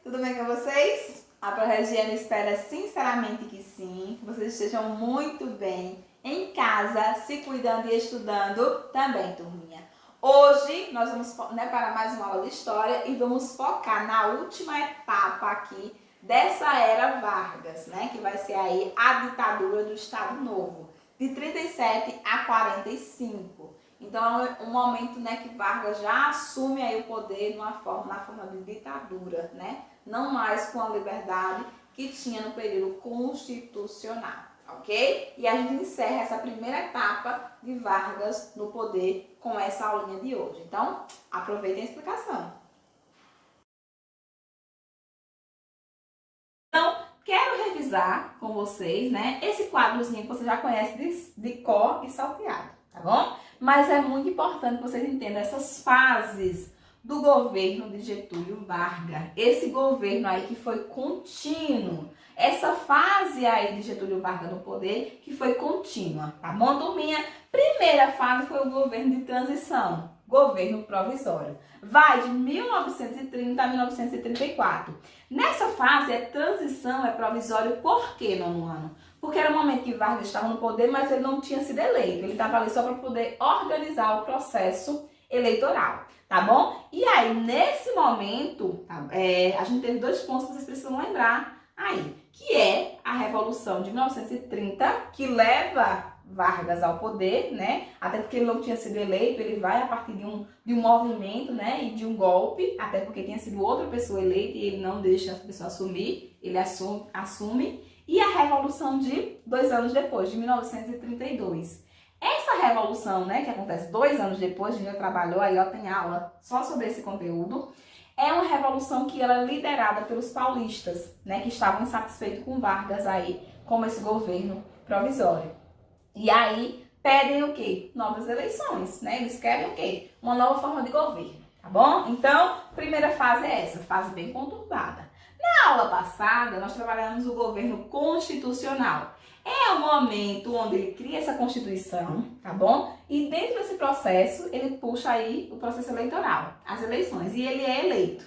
Tudo bem com vocês? A ProRegiane espera sinceramente que sim, que vocês estejam muito bem em casa, se cuidando e estudando também, turminha. Hoje nós vamos para mais uma aula de história e vamos focar na última etapa aqui dessa era Vargas, que vai ser aí a ditadura do Estado Novo, de 37 a 45. Então é um momento que Vargas já assume aí o poder na forma de ditadura, não mais com a liberdade que tinha no período constitucional, ok? E a gente encerra essa primeira etapa de Vargas no poder com essa aulinha de hoje. Então, aproveitem a explicação. Então, quero revisar com vocês, esse quadrozinho que você já conhece de cor e salteado, tá bom? Mas é muito importante que vocês entendam essas fases do governo de Getúlio Vargas. Esse governo aí que foi contínuo. Essa fase aí de Getúlio Vargas no poder que foi contínua, tá bom, turminha? Primeira fase foi o governo de transição, governo provisório. Vai de 1930 a 1934. Nessa fase, transição, é provisório, por quê, nono ano? Porque era o momento que Vargas estava no poder, mas ele não tinha sido eleito. Ele estava ali só para poder organizar o processo eleitoral, tá bom? E aí, nesse momento, a gente teve dois pontos que vocês precisam lembrar aí, que é a Revolução de 1930, que leva Vargas ao poder, até porque ele não tinha sido eleito, ele vai a partir de um movimento, e de um golpe, até porque tinha sido outra pessoa eleita e ele não deixa essa pessoa assumir, ele assume. E a Revolução de 2 anos depois, de 1932. Essa revolução, que acontece 2 anos depois, a gente já trabalhou aí, tem aula só sobre esse conteúdo, é uma revolução que era liderada pelos paulistas, que estavam insatisfeitos com Vargas aí, como esse governo provisório. E aí pedem o quê? Novas eleições, Eles querem o quê? Uma nova forma de governo, tá bom? Então, primeira fase é essa, fase bem conturbada. Na aula passada, nós trabalhamos o governo constitucional. É o momento onde ele cria essa Constituição, tá bom? E dentro desse processo, ele puxa aí o processo eleitoral, as eleições, e ele é eleito,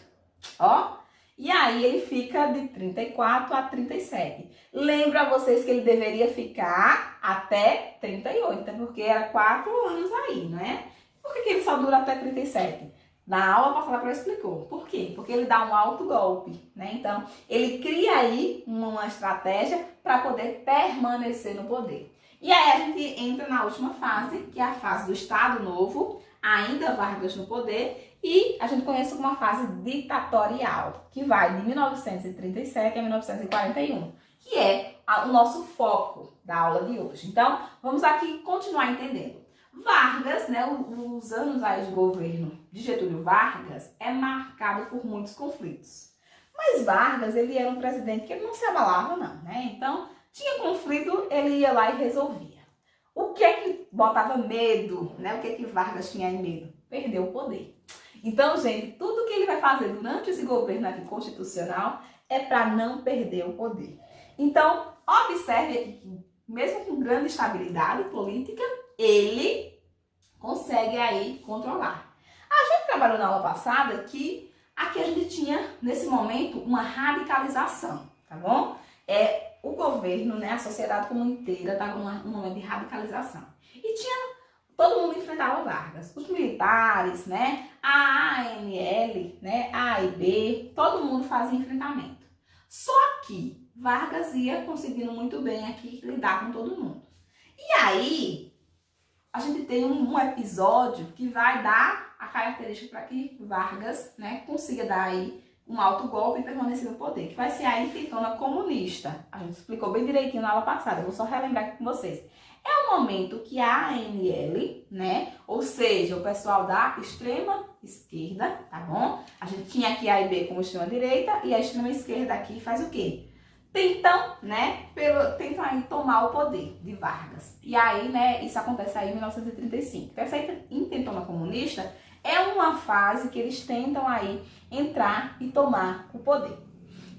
ó. E aí ele fica de 34 a 37. Lembro a vocês que ele deveria ficar até 38, porque era 4 anos aí, não é? Por que ele só dura até 37? Na aula passada ela explicou. Por quê? Porque ele dá um alto golpe, Então, ele cria aí uma estratégia para poder permanecer no poder. E aí a gente entra na última fase, que é a fase do Estado Novo, ainda Vargas no poder, e a gente conhece como uma fase ditatorial, que vai de 1937 a 1941, que é o nosso foco da aula de hoje. Então, vamos aqui continuar entendendo. Vargas, os anos aí de governo de Getúlio Vargas é marcado por muitos conflitos. Mas Vargas, ele era um presidente que ele não se abalava não, Então, tinha conflito, ele ia lá e resolvia. O que é que botava medo, O que é que Vargas tinha medo? Perder o poder. Então, gente, tudo que ele vai fazer durante esse governo aqui constitucional é para não perder o poder. Então, observe aqui que, mesmo com grande estabilidade política, ele consegue aí controlar. A gente trabalhou na aula passada que aqui a gente tinha, nesse momento, uma radicalização, tá bom? O governo, a sociedade como inteira estava num momento de radicalização. E todo mundo enfrentava Vargas. Os militares, a ANL, a AIB, todo mundo fazia enfrentamento. Só que Vargas ia conseguindo muito bem aqui lidar com todo mundo. E aí, a gente tem um episódio que vai dar a característica para que Vargas, consiga dar aí um alto golpe e permanecer no poder, que vai ser a intentona comunista. A gente explicou bem direitinho na aula passada, eu vou só relembrar aqui com vocês. É o momento que a ANL, ou seja, o pessoal da extrema esquerda, tá bom? A gente tinha aqui a AIB como extrema direita e a extrema esquerda aqui faz o quê? Tentam, tentam aí tomar o poder de Vargas. E aí, isso acontece aí em 1935. Então, essa intentona comunista é uma fase que eles tentam aí entrar e tomar o poder.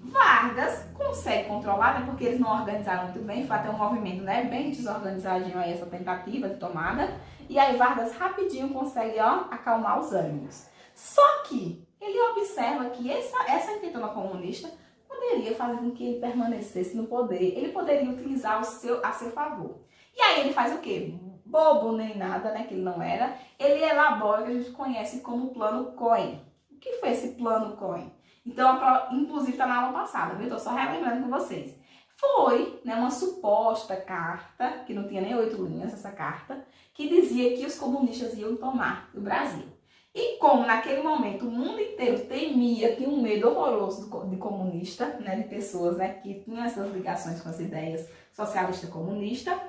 Vargas consegue controlar, porque eles não organizaram muito bem, foi até um movimento, bem desorganizadinho aí essa tentativa de tomada. E aí Vargas rapidinho consegue, acalmar os ânimos. Só que ele observa que essa intentona comunista poderia fazer com que ele permanecesse no poder. Ele poderia utilizar a seu favor. E aí ele faz o quê? Bobo nem nada, né, que ele não era. Ele elabora o que a gente conhece como Plano Cohen. O que foi esse Plano Cohen? Então, inclusive está na aula passada, viu? Estou só relembrando com vocês. Foi, né, uma suposta carta, que não tinha nem 8 linhas essa carta, que dizia que os comunistas iam tomar o Brasil. E como naquele momento o mundo inteiro temia, tinha um medo horroroso de comunista, né, de pessoas, né, que tinham essas ligações com as ideias socialista-comunista,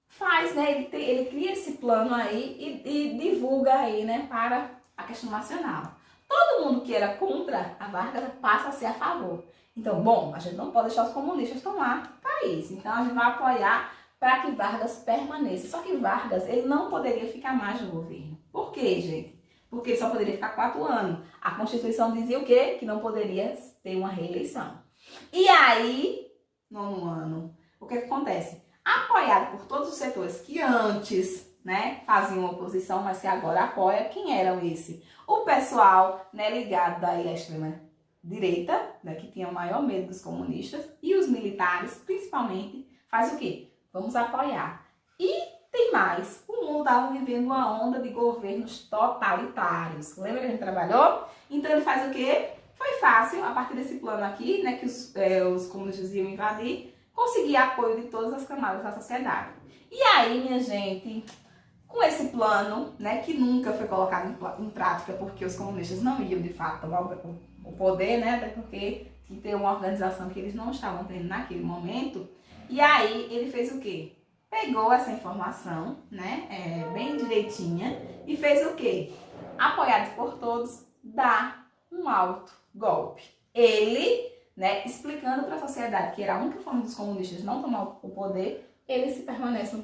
faz, né, ele cria esse plano aí e divulga aí, né, para a questão nacional. Todo mundo que era contra a Vargas passa a ser a favor. Então, bom, a gente não pode deixar os comunistas tomar o país. Então, a gente vai apoiar para que Vargas permaneça. Só que Vargas, ele não poderia ficar mais no governo. Por quê, gente? Porque ele só poderia ficar 4 anos. A Constituição dizia o quê? Que não poderia ter uma reeleição. E aí, no ano, o que acontece? Apoiado por todos os setores que antes, né, faziam oposição, mas que agora apoia, quem eram esse? O pessoal, né, ligado daí à extrema-direita, né, que tinha o maior medo dos comunistas, e os militares, principalmente, faz o quê? Vamos apoiar. E tem mais, o mundo estava vivendo uma onda de governos totalitários. Lembra que a gente trabalhou? Então ele faz o quê? Foi fácil, a partir desse plano aqui, né, que os comunistas iam invadir, conseguir apoio de todas as camadas da sociedade. E aí, minha gente, com esse plano, né, que nunca foi colocado em prática porque os comunistas não iam, de fato, tomar o poder, né, até porque tinha que ter uma organização que eles não estavam tendo naquele momento. E aí, ele fez o quê? Pegou essa informação, né, bem direitinha, e fez o quê? Apoiado por todos, dá um alto golpe. Ele, né, explicando para a sociedade que era a única forma dos comunistas não tomar o poder, ele se permanece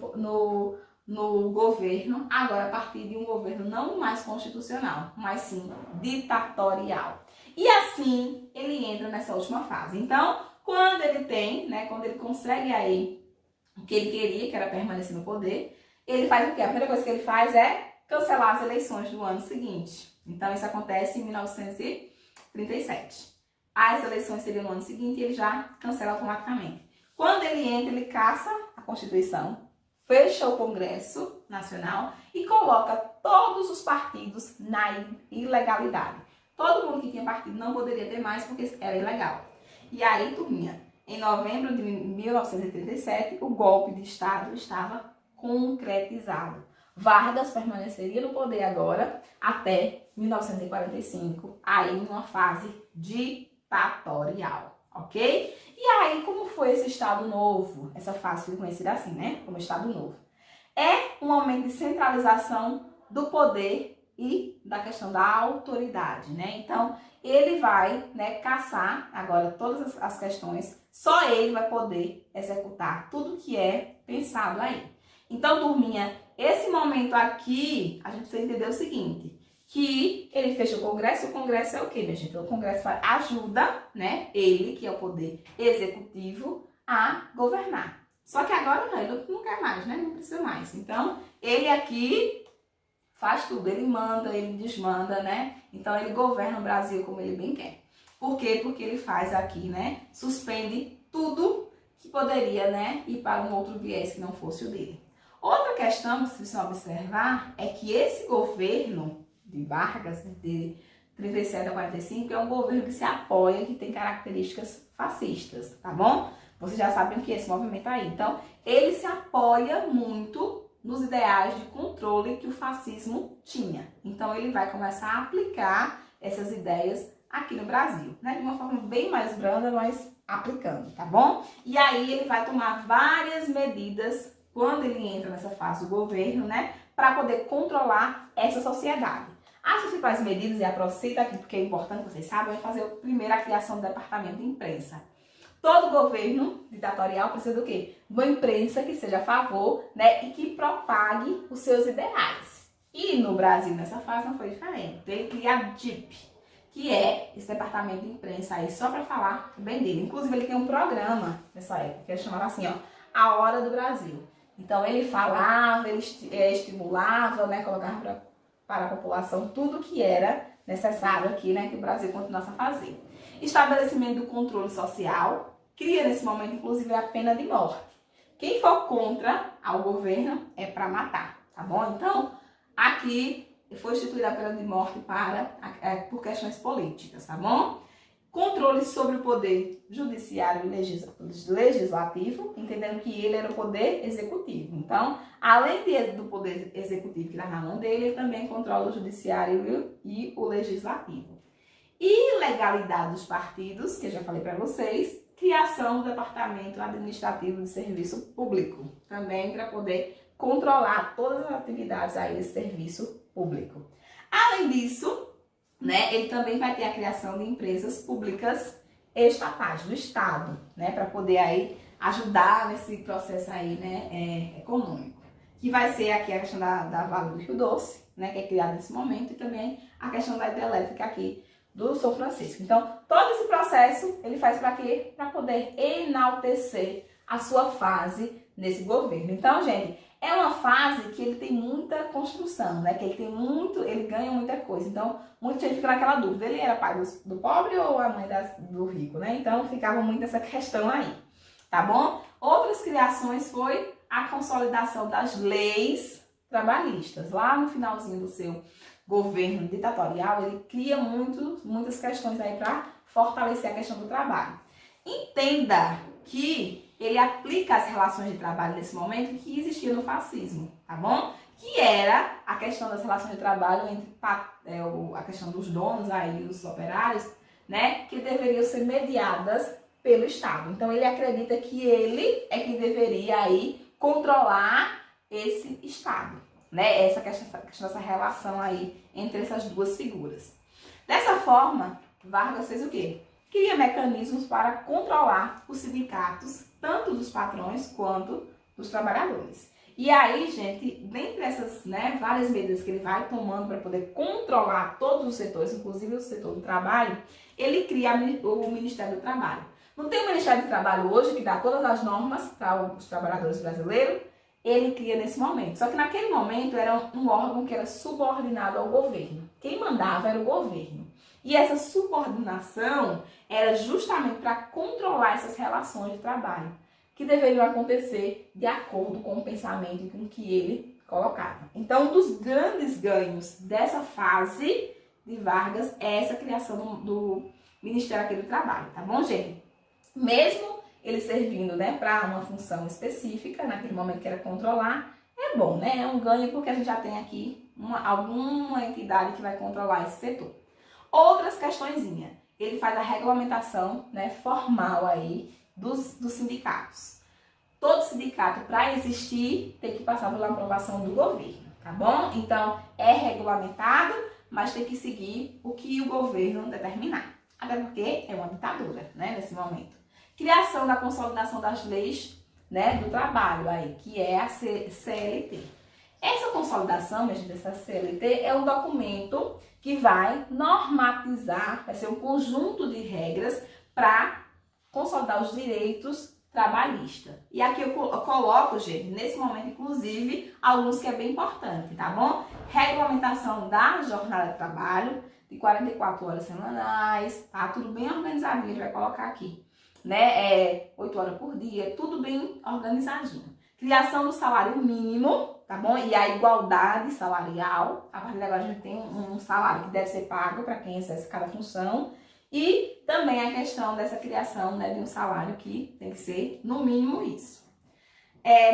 no governo, agora a partir de um governo não mais constitucional, mas sim ditatorial. E assim ele entra nessa última fase. Então, quando ele tem, né, quando ele consegue aí o que ele queria, que era permanecer no poder, ele faz o quê? A primeira coisa que ele faz é cancelar as eleições do ano seguinte. Então, isso acontece em 1937. As eleições seriam no ano seguinte e ele já cancela automaticamente. Quando ele entra, ele caça a Constituição, fecha o Congresso Nacional e coloca todos os partidos na ilegalidade. Todo mundo que tinha partido não poderia ter mais porque era ilegal. E aí, turminha, em novembro de 1937, o golpe de Estado estava concretizado. Vargas permaneceria no poder agora até 1945, aí numa fase ditatorial, ok? E aí, como foi esse Estado Novo? Essa fase foi conhecida assim, né? Como Estado Novo. É um momento de centralização do poder e da questão da autoridade, né? Então, ele vai, né, caçar agora todas as questões, só ele vai poder executar tudo que é pensado aí. Então, turminha, esse momento aqui, a gente precisa entender o seguinte, que ele fecha o Congresso é o quê, minha gente? O Congresso ajuda, né, ele, que é o poder executivo, a governar. Só que agora não, ele não quer mais, né? Não precisa mais. Então, ele aqui faz tudo, ele manda, ele desmanda, né? Então, ele governa o Brasil como ele bem quer. Por quê? Porque ele faz aqui, né? Suspende tudo que poderia, né, ir para um outro viés que não fosse o dele. Outra questão, se você observar, é que esse governo de Vargas, de 37 a 45, é um governo que se apoia, que tem características fascistas, tá bom? Vocês já sabem o que é esse movimento aí. Então, ele se apoia muito nos ideais de controle que o fascismo tinha. Então, ele vai começar a aplicar essas ideias aqui no Brasil, né? De uma forma bem mais branda, mas aplicando, tá bom? E aí, ele vai tomar várias medidas quando ele entra nessa fase do governo, né? Para poder controlar essa sociedade. As principais medidas, e aproveita aqui porque é importante, vocês sabem, é fazer primeiro a criação do departamento de imprensa. Todo governo ditatorial precisa do quê? Uma imprensa que seja a favor, né, e que propague os seus ideais. E no Brasil, nessa fase, não foi diferente. Ele cria a DIP, que é esse departamento de imprensa aí, só para falar bem dele. Inclusive, ele tem um programa nessa época, que ele chamava assim, ó, A Hora do Brasil. Então, ele falava, ele estimulava, né, colocava para a população tudo que era necessário aqui, né, que o Brasil continuasse a fazer. Estabelecimento do controle social, cria nesse momento, inclusive, a pena de morte. Quem for contra ao governo é para matar, tá bom? Então, aqui foi instituída a pena de morte por questões políticas, tá bom? Controle sobre o poder judiciário e legislativo, entendendo que ele era o poder executivo. Então, além do poder executivo que está na mão dele, ele também controla o judiciário e o legislativo. E legalidade dos partidos, que eu já falei para vocês, criação do Departamento Administrativo de Serviço Público, também para poder controlar todas as atividades aí desse serviço público. Além disso, né, ele também vai ter a criação de empresas públicas estatais, do Estado, né, para poder aí ajudar nesse processo aí, né, econômico. Que vai ser aqui a questão da Vale do Rio Doce, né, que é criada nesse momento, e também a questão da hidrelétrica aqui do São Francisco. Então, todo esse processo ele faz para quê? Para poder enaltecer a sua fase nesse governo. Então, gente, é uma fase que ele tem muita construção, né? Que ele ganha muita coisa. Então, muita gente fica naquela dúvida, ele era pai do pobre ou a mãe do rico, né? Então, ficava muito essa questão aí, tá bom? Outras criações foi a consolidação das leis trabalhistas. Lá no finalzinho do seu governo ditatorial, ele cria muitas questões aí para fortalecer a questão do trabalho. Entenda que ele aplica as relações de trabalho nesse momento que existia no fascismo, tá bom? Que era a questão das relações de trabalho entre a questão dos donos aí, os operários, né? Que deveriam ser mediadas pelo Estado. Então ele acredita que ele é que deveria aí controlar esse Estado, né? Essa questão dessa relação aí entre essas duas figuras. Dessa forma, Vargas fez o quê? Cria mecanismos para controlar os sindicatos, tanto dos patrões quanto dos trabalhadores. E aí, gente, dentre essas, né, várias medidas que ele vai tomando para poder controlar todos os setores, inclusive o setor do trabalho, ele cria o Ministério do Trabalho. Não tem o Ministério do Trabalho hoje que dá todas as normas para os trabalhadores brasileiros? Ele cria nesse momento. Só que naquele momento era um órgão que era subordinado ao governo. Quem mandava era o governo. E essa subordinação era justamente para controlar essas relações de trabalho, que deveriam acontecer de acordo com o pensamento com que ele colocava. Então, um dos grandes ganhos dessa fase de Vargas é essa criação do Ministério aqui do Trabalho, tá bom, gente? Mesmo ele servindo, né, para uma função específica, naquele momento que era controlar, é bom, né? É um ganho porque a gente já tem aqui alguma entidade que vai controlar esse setor. Outras questõezinhas, ele faz a regulamentação, né, formal aí dos sindicatos. Todo sindicato, para existir, tem que passar pela aprovação do governo, tá bom? Então, é regulamentado, mas tem que seguir o que o governo determinar. Até porque é uma ditadura, né, nesse momento. Criação da consolidação das leis, né, do trabalho aí, que é a CLT. Essa consolidação, minha gente, dessa CLT é um documento que vai normatizar, vai ser um conjunto de regras para consolidar os direitos trabalhistas. E aqui eu coloco, gente, nesse momento, inclusive, alguns que é bem importante, tá bom? Regulamentação da jornada de trabalho, de 44 horas semanais, tá? Tudo bem organizadinho, a gente vai colocar aqui, né? 8 horas por dia, tudo bem organizadinho. Criação do salário mínimo, tá bom? E a igualdade salarial. A partir de agora a gente tem um salário que deve ser pago para quem exerce cada função. E também a questão dessa criação, né, de um salário que tem que ser no mínimo isso.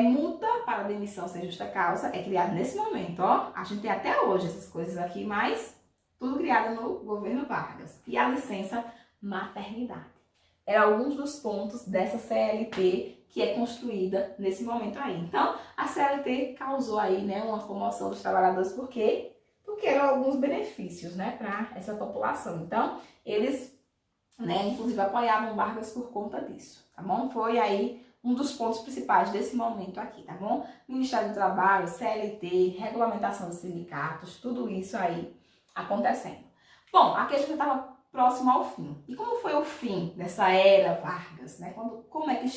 Multa para demissão sem justa causa é criada nesse momento, ó. A gente tem até hoje essas coisas aqui, mas tudo criado no governo Vargas. E a licença maternidade. Eram alguns dos pontos dessa CLT que é construída nesse momento aí. Então, a CLT causou aí, né, uma comoção dos trabalhadores, porque eram alguns benefícios, né, para essa população. Então, eles, né, inclusive apoiavam Vargas por conta disso, tá bom? Foi aí um dos pontos principais desse momento aqui, tá bom? Ministério do Trabalho, CLT, regulamentação dos sindicatos, tudo isso aí acontecendo. Bom, aqui a gente estava próximo ao fim. E como foi o fim dessa era Vargas, né? Como é que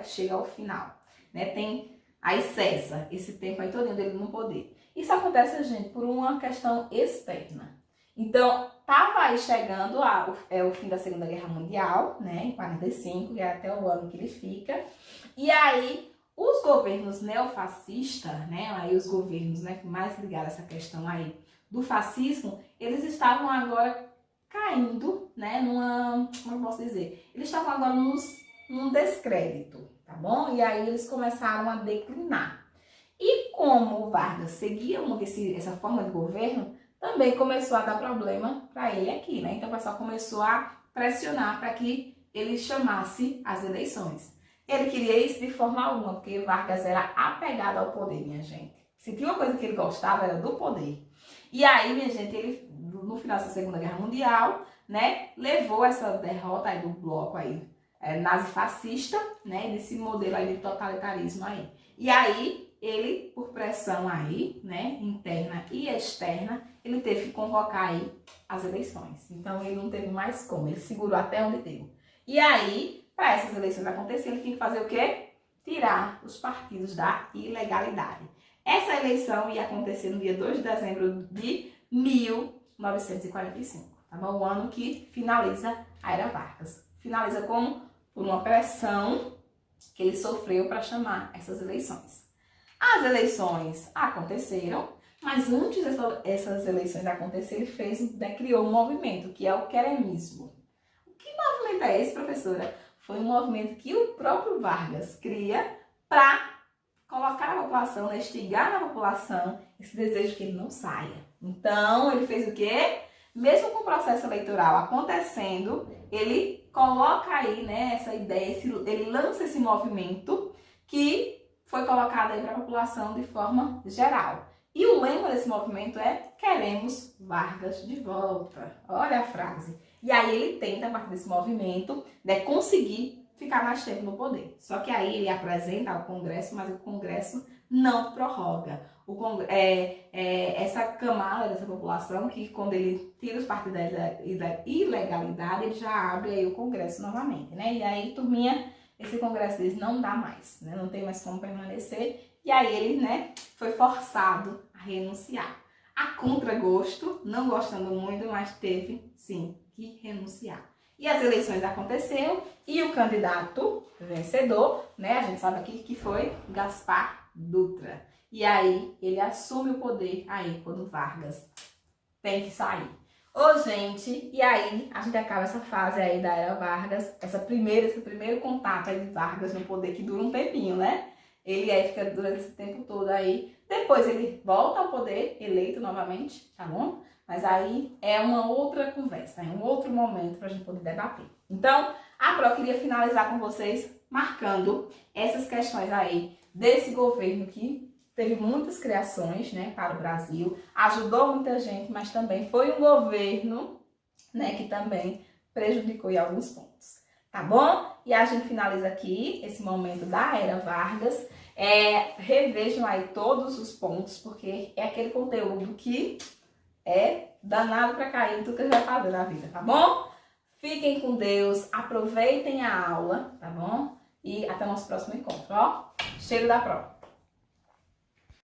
chega ao final, né? Tem aí cessa esse tempo aí todo dele no poder. Isso acontece, gente, por uma questão externa. Então, tava aí chegando o fim da Segunda Guerra Mundial, né, em 45, que é até o ano que ele fica. E aí, os governos neofascistas, né, aí os governos, né, mais ligados a essa questão aí do fascismo, eles estavam agora caindo, né, como eu posso dizer? Eles estavam agora num descrédito, tá bom? E aí eles começaram a declinar. E como o Vargas seguia essa forma de governo, também começou a dar problema para ele aqui, né? Então o pessoal começou a pressionar para que ele chamasse as eleições. Ele queria isso de forma alguma, porque Vargas era apegado ao poder, minha gente. Se tinha uma coisa que ele gostava, era do poder. E aí, minha gente, ele, no final da Segunda Guerra Mundial, né, levou essa derrota aí do bloco aí, nazifascista, né, desse modelo aí de totalitarismo aí. E aí, ele, por pressão aí, né, interna e externa, ele teve que convocar aí as eleições. Então, ele não teve mais como, ele segurou até onde deu. E aí, para essas eleições acontecerem, ele tinha que fazer o quê? Tirar os partidos da ilegalidade. Essa eleição ia acontecer no dia 2 de dezembro de 1945, tá bom? O ano que finaliza a Era Vargas. Finaliza como? Por uma pressão que ele sofreu para chamar essas eleições. As eleições aconteceram, mas antes dessas eleições acontecerem, ele criou um movimento, que é o queremismo. Que movimento é esse, professora? Foi um movimento que o próprio Vargas cria para colocar na população, né, instigar na população esse desejo que ele não saia. Então, ele fez o quê? Mesmo com o processo eleitoral acontecendo, ele coloca aí, né, essa ideia, ele lança esse movimento que foi colocado aí para a população de forma geral. E o lema desse movimento é "Queremos Vargas de volta". Olha a frase. E aí ele tenta, a partir desse movimento, né, conseguir ficar mais tempo no poder. Só que aí ele apresenta ao Congresso, mas o Congresso não prorroga. Essa camada dessa população, que quando ele tira os partidos da ilegalidade, ele já abre aí o Congresso novamente, né? E aí, turminha, esse Congresso deles não dá mais, né? Não tem mais como permanecer. E aí ele, né, foi forçado a renunciar. A contragosto, não gostando muito, mas teve, sim, que renunciar. E as eleições aconteceram e o candidato vencedor, né, a gente sabe aqui que foi Gaspar Dutra. E aí ele assume o poder aí quando Vargas tem que sair. Ô, gente, e aí a gente acaba essa fase aí da Era Vargas, esse primeiro contato aí de Vargas no poder, que dura um tempinho, né? Ele aí fica durante esse tempo todo aí. Depois ele volta ao poder, eleito novamente, tá bom? Mas aí é uma outra conversa, é um outro momento pra gente poder debater. Então, a Pro queria finalizar com vocês marcando essas questões aí desse governo que teve muitas criações, né, para o Brasil, ajudou muita gente, mas também foi um governo, né, que também prejudicou em alguns pontos. Tá bom? E a gente finaliza aqui esse momento da Era Vargas. Revejam aí todos os pontos, porque é aquele conteúdo que é danado para cair em tudo que a gente vai fazer na vida, tá bom? Fiquem com Deus, aproveitem a aula, tá bom? E até o nosso próximo encontro, ó. Cheiro da Pro!